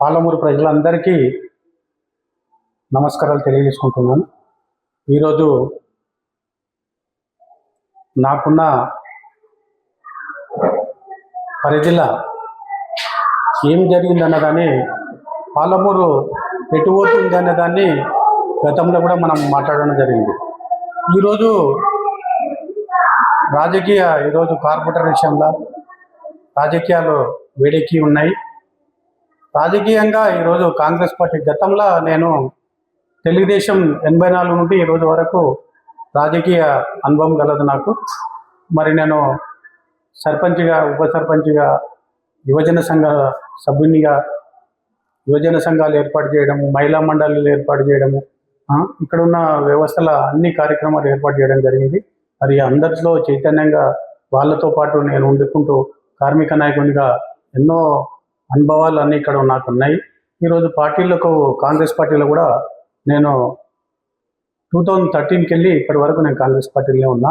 పాలమూరు ప్రజలందరికీ నమస్కారాలు తెలియజేసుకుంటున్నాను. ఈరోజు నాకున్న పరిధిలో ఏం జరిగిందన్నదాన్ని, పాలమూరు ఎటు పోతుంది అన్నదాన్ని గతంలో కూడా మనం మాట్లాడడం జరిగింది. ఈరోజు ఈరోజు కార్పొరేటర్ విషయంలో రాజకీయాలు వేడెక్కి ఉన్నాయి. రాజకీయంగా ఈరోజు కాంగ్రెస్ పార్టీ, గతంలో నేను తెలుగుదేశం 84 నుండి ఈరోజు వరకు రాజకీయ అనుభవం కలదు నాకు. మరి నేను సర్పంచ్గా, ఉప సర్పంచ్గా, యువజన సంఘ సభ్యునిగా యువజన సంఘాలు ఏర్పాటు చేయడము, మహిళా మండలిలు ఏర్పాటు చేయడము, ఇక్కడ ఉన్న వ్యవస్థల అన్ని కార్యక్రమాలు ఏర్పాటు చేయడం జరిగింది. మరి అందరిలో చైతన్యంగా వాళ్ళతో పాటు నేను వండుకుంటూ కార్మిక నాయకునిగా ఎన్నో అనుభవాలు అన్నీ ఇక్కడ నాకు ఉన్నాయి. ఈరోజు పార్టీలకు, కాంగ్రెస్ పార్టీలో కూడా నేను 2013కి వెళ్ళి ఇప్పటి వరకు నేను కాంగ్రెస్ పార్టీలోనే ఉన్నా.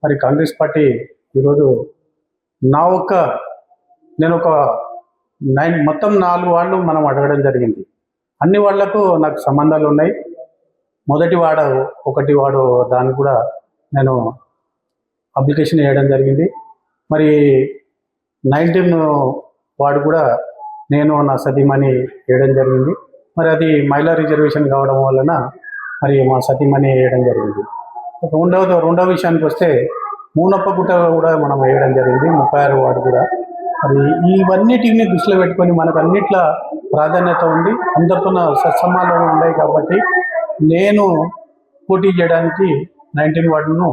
మరి కాంగ్రెస్ పార్టీ ఈరోజు నేను ఒక 9 మొత్తం 4 వార్డులు మనం అడగడం జరిగింది. అన్ని వాళ్లకు నాకు సంబంధాలు ఉన్నాయి. మొదటి వాడు దాన్ని కూడా నేను అప్లికేషన్ వేయడం జరిగింది. మరి 19 వార్డు కూడా నేను నా సతీమణి వేయడం జరిగింది. మరి అది మహిళా రిజర్వేషన్ కావడం వలన మరి మా సతీమణి వేయడం జరిగింది. రెండవ విషయానికి వస్తే మూనప్పగుట్ట కూడా మనం వేయడం జరిగింది, 36 వార్డు కూడా. మరి ఇవన్నిటిని దృష్టిలో పెట్టుకొని మనకు అన్నిట్లా ప్రాధాన్యత ఉంది, అందరితో సత్సంబంధాలు ఉన్నాయి. కాబట్టి నేను పోటీ చేయడానికి 19 వార్డును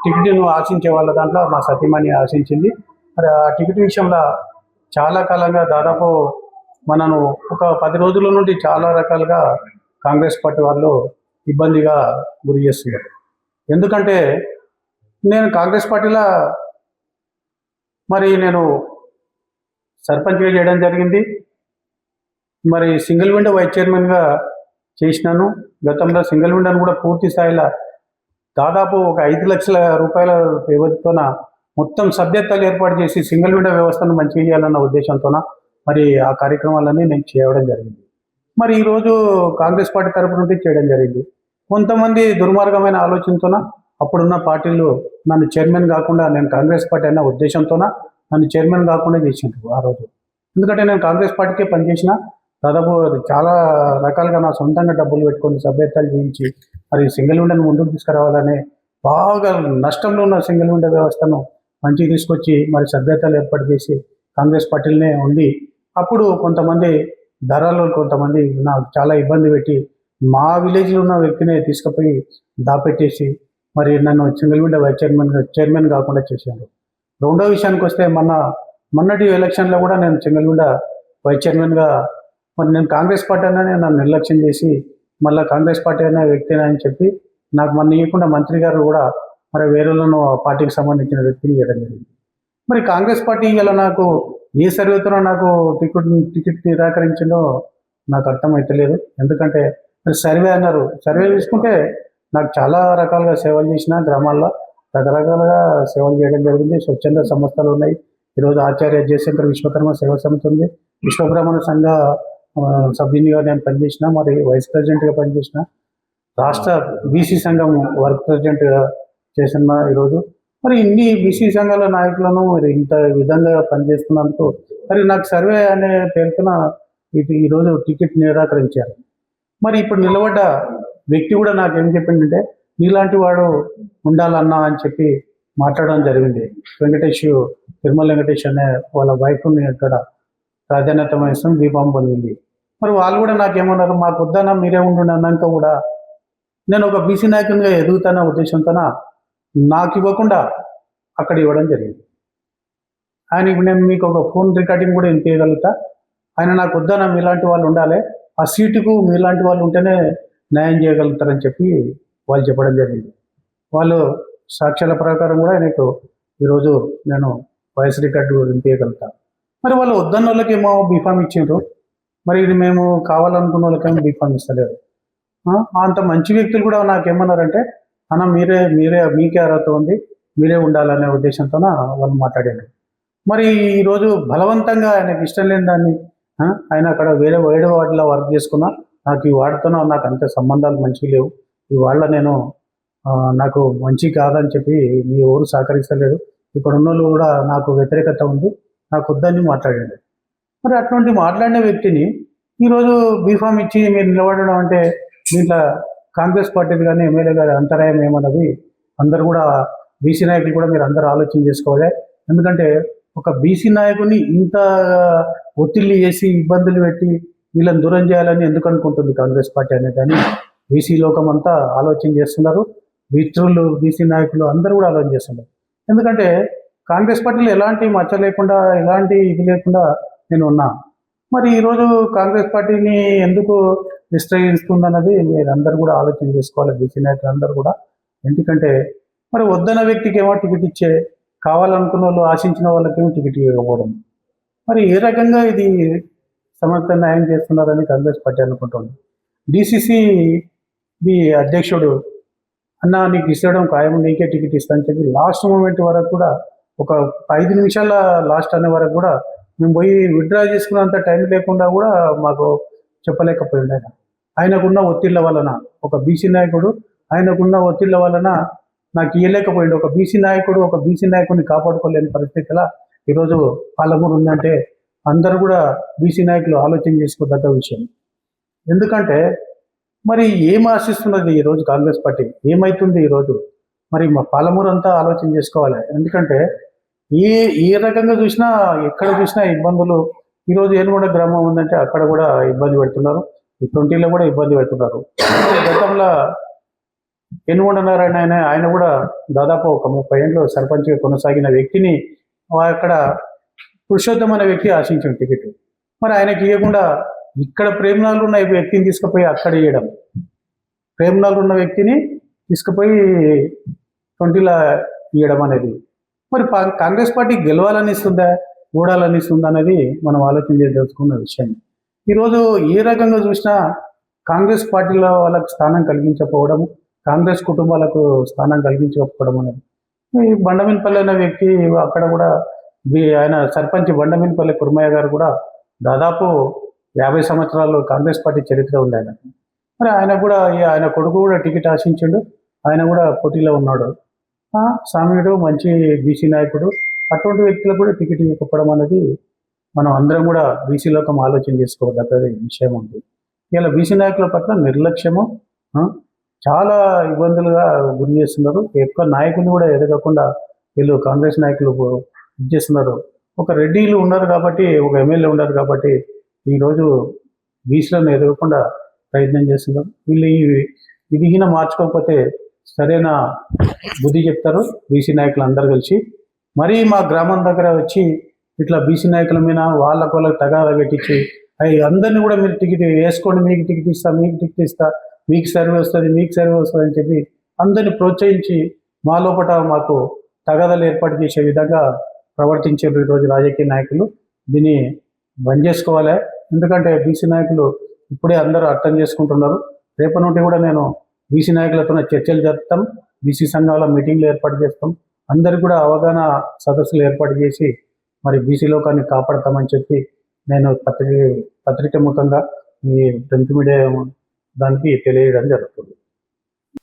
టికెట్ను ఆశించే వాళ్ళ దాంట్లో మా సతీమణి ఆశించింది. మరి ఆ టికెట్ విషయంలో చాలా కాలంగా, దాదాపు మనను ఒక 10 రోజుల నుండి చాలా రకాలుగా కాంగ్రెస్ పార్టీ వాళ్ళు ఇబ్బందిగా గురి చేస్తున్నారు. ఎందుకంటే నేను కాంగ్రెస్ పార్టీలో నేను సర్పంచ్గా చేయడం జరిగింది. మరి సింగిల్ విండో వైస్ చైర్మన్గా చేసినాను. గతంలో సింగిల్ విండోను కూడా పూర్తి స్థాయిలో దాదాపు ఒక 5 లక్షల రూపాయల వ్యవధితోన మొత్తం సభ్యత్వాలు ఏర్పాటు చేసి సింగిల్ విండో వ్యవస్థను మంచిగా చేయాలన్న ఉద్దేశంతోన మరి ఆ కార్యక్రమాలన్నీ నేను చేయడం జరిగింది. మరి ఈరోజు కాంగ్రెస్ పార్టీ తరపు నుండి చేయడం జరిగింది. కొంతమంది దుర్మార్గమైన ఆలోచనతోన అప్పుడున్న పార్టీలు నన్ను చైర్మన్ కాకుండా, నేను కాంగ్రెస్ పార్టీ అన్న ఉద్దేశంతోన నన్ను చైర్మన్ కాకుండా చేసిండ్రు ఆ రోజు. ఎందుకంటే నేను కాంగ్రెస్ పార్టీకే పనిచేసిన, దాదాపు చాలా రకాలుగా నా సొంతంగా డబ్బులు పెట్టుకొని సభ్యత్వాలు చేయించి మరి సింగిల్ విండోను ముందుకు తీసుకురావాలనే, బాగా నష్టంలో ఉన్న సింగిల్ విండో వ్యవస్థను మంచిగా తీసుకొచ్చి మరి సభ్యత్వాలు ఏర్పాటు చేసి కాంగ్రెస్ పార్టీలనే ఉండి, అప్పుడు కొంతమంది కొంతమంది నాకు చాలా ఇబ్బంది పెట్టి మా విలేజ్లో ఉన్న వ్యక్తిని తీసుకుపోయి దాపెట్టేసి మరి నన్ను సింగిల్ విండో వైస్ చైర్మన్ కాకుండా చేశారు. రెండో విషయానికి వస్తే మొన్నటి ఎలక్షన్లో కూడా నేను సింగిల్ విండో వైస్ చైర్మన్గా, మరి నేను కాంగ్రెస్ పార్టీ అనే నన్ను నిర్లక్ష్యం చేసి మళ్ళీ కాంగ్రెస్ పార్టీ అనే వ్యక్తిని అని చెప్పి నాకు మొన్న ఇవ్వకుండా మంత్రి గారు కూడా మరి వేరేలను పార్టీకి సంబంధించిన వ్యక్తిని ఇవ్వడం జరిగింది. మరి కాంగ్రెస్ పార్టీ ఇలా నాకు ఏ సర్వేతో నాకు టికెట్ నిరాకరించిందో నాకు అర్థమవుతలేదు. ఎందుకంటే మరి సర్వే అన్నారు, సర్వే తీసుకుంటే నాకు చాలా రకాలుగా సేవలు చేసిన, గ్రామాల్లో రకరకాలుగా సేవలు చేయడం జరిగింది. స్వచ్ఛంద సంస్థలు ఉన్నాయి. ఈరోజు ఆచార్య జయశంకర్ విశ్వకర్మ సేవా సమితి ఉంది. విశ్వబ్రాహ్మణ సంఘ సభ్యునిగా నేను పనిచేసిన, మరి వైస్ ప్రెసిడెంట్గా పనిచేసిన, రాష్ట్ర బీసీ సంఘం వర్క్ ప్రెసిడెంట్గా చేసిన. ఈరోజు మరి ఇన్ని బీసీ సంఘాల నాయకులను మరి ఇంత విధంగా పనిచేస్తున్నందుకు మరి నాకు సర్వే అనే పేరుతో ఈరోజు టికెట్ నిరాకరించారు. మరి ఇప్పుడు నిలబడ్డ వ్యక్తి కూడా నాకేం చెప్పిందంటే, నీలాంటి వాడు ఉండాలన్నా అని చెప్పి మాట్లాడడం జరిగింది. తిరుమల వెంకటేష్ అనే వాళ్ళ వైఫ్ని అక్కడ ప్రాధాన్యత వహిస్తాం, దీపం పొందింది. మరి వాళ్ళు కూడా నాకేమన్నారు, మాకు వద్దన్నా మీరే ఉండండి అన్నాక కూడా నేను ఒక బీసీ నాయకునిగా ఎదుగుతాన ఉద్దేశంతో నాకు ఇవ్వకుండా అక్కడ ఇవ్వడం జరిగింది. ఇప్పుడు నేను మీకు ఒక ఫోన్ రికార్డింగ్ కూడా వినిపించగలుగుతా. ఆయన నాకు వద్దన్నా మీలాంటి వాళ్ళు ఉండాలి, ఆ సీటుకు మీలాంటి వాళ్ళు ఉంటేనే న్యాయం చేయగలుగుతారని చెప్పి వాళ్ళు చెప్పడం జరిగింది. వాళ్ళు సాక్ష్యాల ప్రకారం కూడా ఆయనకు ఈరోజు నేను వాయిస్ రికార్డు వినిపించగలుగుతా. మరి వాళ్ళు వద్దన్న వాళ్ళకేమో బీఫామ్ ఇచ్చిండ్రు, మరి ఇది మేము కావాలనుకున్న వాళ్ళకేమో బీఫామ్ ఇస్తలేరు. అంత మంచి వ్యక్తులు కూడా నాకేమన్నారంటే, అన్న మీకే అర్హత ఉంది, మీరే ఉండాలనే ఉద్దేశంతో వాళ్ళు మాట్లాడారు. మరి ఈరోజు బలవంతంగా ఆయనకు ఇష్టం లేని దాన్ని ఆయన అక్కడ వేరే వార్డులో వర్క్ చేసుకున్నా. నాకు ఈ వార్డుతోనో నాకు అంత సంబంధాలు మంచిగా లేవు. ఈ వాళ్ళ నేను నాకు మంచి కాదని చెప్పి మీ ఊరు సహకరిస్తలేదు. ఇక్కడ ఉన్న వాళ్ళు కూడా నాకు వ్యతిరేకత ఉంది, నాకు వద్దని మాట్లాడాడు. మరి అటువంటి మాట్లాడిన వ్యక్తిని ఈరోజు బీఫామ్ ఇచ్చి మీరు నిలబడడం అంటే దీంట్లో కాంగ్రెస్ పార్టీది కానీ ఎమ్మెల్యే గారి అంతరాయం ఏమన్నది అందరు కూడా బీసీ నాయకులు కూడా మీరు అందరూ ఆలోచన చేసుకోవాలి. ఎందుకంటే ఒక బీసీ నాయకుని ఇంత ఒత్తిళ్ళు చేసి ఇబ్బందులు పెట్టి వీళ్ళని దూరం చేయాలని ఎందుకు అనుకుంటుంది కాంగ్రెస్ పార్టీ అనేది అని బీసీ లోకం అంతా ఆలోచన చేస్తున్నారు. మిత్రులు బీసీ నాయకులు అందరూ కూడా ఆలోచన చేస్తున్నారు. ఎందుకంటే కాంగ్రెస్ పార్టీలో ఎలాంటి మచ్చ లేకుండా ఎలాంటి ఇది లేకుండా నేను ఉన్నా. మరి ఈరోజు కాంగ్రెస్ పార్టీని ఎందుకు విస్తరిస్తుందన్నది మీరు అందరూ కూడా ఆలోచన చేసుకోవాలి, బీసీ నాయకులు అందరూ కూడా. ఎందుకంటే మరి వద్దన్న వ్యక్తికి ఏమో టికెట్ ఇచ్చే, కావాలనుకున్న వాళ్ళు ఆశించిన వాళ్ళకేమో టికెట్ ఇవ్వకపోవడం, మరి ఏ రకంగా ఇది సమర్థ న్యాయం చేస్తున్నారని కాంగ్రెస్ పార్టీ అనుకుంటుంది. డిసిసి బి అధ్యక్షుడు అన్న నీకు ఇస్తడం ఖాయం, నీకే టికెట్ ఇస్తానని చెప్పి లాస్ట్ మూమెంట్ వరకు కూడా ఒక 5 నిమిషాల లాస్ట్ అనే వరకు కూడా మేము పోయి విత్డ్రా చేసుకున్నంత టైం లేకుండా కూడా మాకు చెప్పలేకపోయింది. ఆయనకున్న ఒత్తిళ్ల వలన ఒక బీసీ నాయకుడు ఆయనకున్న ఒత్తిళ్ల వలన నాకు ఇవ్వలేకపోయింది. ఒక బీసీ నాయకుడిని కాపాడుకోలేని పరిస్థితిలా ఈరోజు పాలమూరు ఉందంటే అందరూ కూడా బీసీ నాయకులు ఆలోచన చేసుకోదగ్గ విషయం. ఎందుకంటే మరి ఏం ఆశిస్తున్నది ఈరోజు కాంగ్రెస్ పార్టీ, ఏమవుతుంది ఈరోజు మరి మా పాలమూరు అంతా ఆలోచన చేసుకోవాలి. ఎందుకంటే ఏ రకంగా చూసినా ఎక్కడ చూసినా ఇబ్బందులు. ఈరోజు ఏనుగొండ గ్రామం ఉందంటే అక్కడ కూడా ఇబ్బంది పెడుతున్నారు, ఈ 20లో కూడా ఇబ్బంది పెడుతున్నారు. గతంలో ఏనుగొండ నారాయణ ఆయన కూడా దాదాపు ఒక 30 ఏళ్ళు సర్పంచ్గా కొనసాగిన వ్యక్తిని అక్కడ పురుషోత్తమ్ అనే వ్యక్తి ఆశించిన టికెట్, మరి ఆయనకి ఇవ్వకుండా ఇక్కడ ప్రేమనాలు ఉన్న వ్యక్తిని తీసుకుపోయి అక్కడ ఇవ్వడం, ప్రేమనాలు ఉన్న వ్యక్తిని తీసుకుపోయి 20లో ఇవ్వడం అనేది మరి కాంగ్రెస్ పార్టీ గెలవాలని ఇస్తుందా ఓడాలని ఇస్తుందా అనేది మనం ఆలోచన చేయదలుచుకున్న విషయం. ఈరోజు ఏ రకంగా చూసినా కాంగ్రెస్ పార్టీలో వాళ్ళకు స్థానం కలిగించకపోవడం, కాంగ్రెస్ కుటుంబాలకు స్థానం కలిగించకపోవడం అనేది. ఈ బండమినపల్లి అనే వ్యక్తి అక్కడ కూడా ఆయన సర్పంచ్ బండమినపల్లి కుర్మయ్య గారు కూడా దాదాపు 50 సంవత్సరాలు కాంగ్రెస్ పార్టీ చరిత్ర ఉంది ఆయన. మరి ఆయన కూడా ఆయన కొడుకు కూడా టికెట్ ఆశించిండు, ఆయన కూడా పోటీలో ఉన్నాడు. సామ్యుడు మంచి బీసీ నాయకుడు, అటువంటి వ్యక్తులకు కూడా టికెట్ ఇవ్వకపోవడం అనేది మనం అందరం కూడా బీసీ లోకం ఆలోచన చేసుకోదగ్గ విషయం ఉంది. ఇలా బీసీ నాయకుల పట్ల నిర్లక్ష్యము చాలా ఇబ్బందులుగా గురి చేస్తున్నారు. ఎక్కువ నాయకులు కూడా ఎదగకుండా వీళ్ళు కాంగ్రెస్ నాయకులు చేస్తున్నారు. ఒక రెడ్డిలు ఉన్నారు కాబట్టి, ఒక ఎమ్మెల్యే ఉన్నారు కాబట్టి ఈరోజు బీసీలను ఎదగకుండా ప్రయత్నం చేస్తున్నారు. వీళ్ళు ఈ విధిగిన మార్చుకోకపోతే సరైన బుద్ధి చెప్తారు బీసీ నాయకులు అందరూ కలిసి. మరీ మా గ్రామం దగ్గర వచ్చి ఇట్లా బీసీ నాయకుల మీద వాళ్ళకు తగాదా పెట్టించి అందరినీ కూడా మీరు టికెట్ వేసుకోండి, మీకు టికెట్ ఇస్తా, మీకు సర్వే వస్తుంది అని చెప్పి అందరిని ప్రోత్సహించి మా లోపల మాకు తగాదాలు ఏర్పాటు చేసే విధంగా ప్రవర్తించారు ఈరోజు రాజకీయ నాయకులు. దీన్ని బంద్ చేసుకోవాలి. ఎందుకంటే బీసీ నాయకులు ఇప్పుడే అందరూ అర్థం చేసుకుంటున్నారు. రేపటి నుండి కూడా నేను బీసీ నాయకులతో చర్చలు జరుపుతాం, బీసీ సంఘాల మీటింగ్లు ఏర్పాటు చేస్తాం, అందరికి కూడా అవగాహన సదస్సులు ఏర్పాటు చేసి మరి బీసీ లోకాన్ని కాపాడతామని చెప్పి నేను పత్రిక ముఖంగా ఈ ప్రింట్ మీడియా దానికి తెలియడం జరుగుతుంది.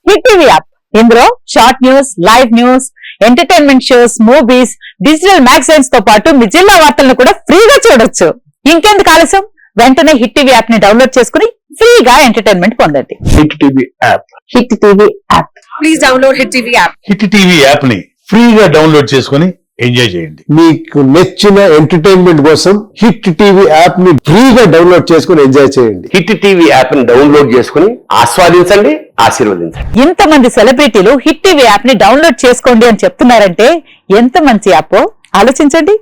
హిట్ టీవీ యాప్, ఇందులో short news, live news, entertainment shows, movies, digital magazines తో పాటు మీ జిల్లా వార్తలను కూడా ఫ్రీగా చూడొచ్చు. ఇంకెందుకు ఆలస్యం, వెంటనే హిట్ టీవీ యాప్ ని డౌన్లోడ్ చేసుకుని ఫ్రీగా ఎంటర్టైన్మెంట్ పొందండి. Hit TV app, hit TV app, please download hit TV app. Hit TV app ని ఫ్రీగా డౌన్లోడ్ చేసుకుని ఎంజాయ్ చేయండి. మీకు నచ్చిన ఎంటర్టైన్మెంట్ కోసం హిట్ టీవీ యాప్ ని ఫ్రీగా డౌన్లోడ్ చేసుకుని ఎంజాయ్ చేయండి. హిట్ టీవీ యాప్ ని డౌన్లోడ్ చేసుకుని ఆస్వాదించండి, ఆశీర్వదించండి. ఇంతమంది సెలబ్రిటీలు హిట్ టీవీ యాప్ ని డౌన్లోడ్ చేసుకోండి అని చెప్తున్నారంటే ఎంత మంచి యాప్ ఆలోచించండి.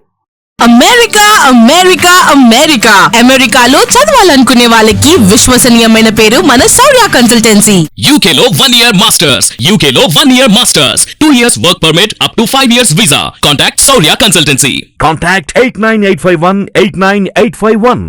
అమెరికా అమెరికా అమెరికా అమెరికాలో చదవాలనుకునే వాళ్ళకి విశ్వసనీయమైన పేరు మన శౌర్య కన్సల్టెన్సీ. UK లో 1 year masters, UK లో 1 year masters, 2 years work permit up to 5 years visa. Contact Shaurya Consultancy. Contact 89851 89851.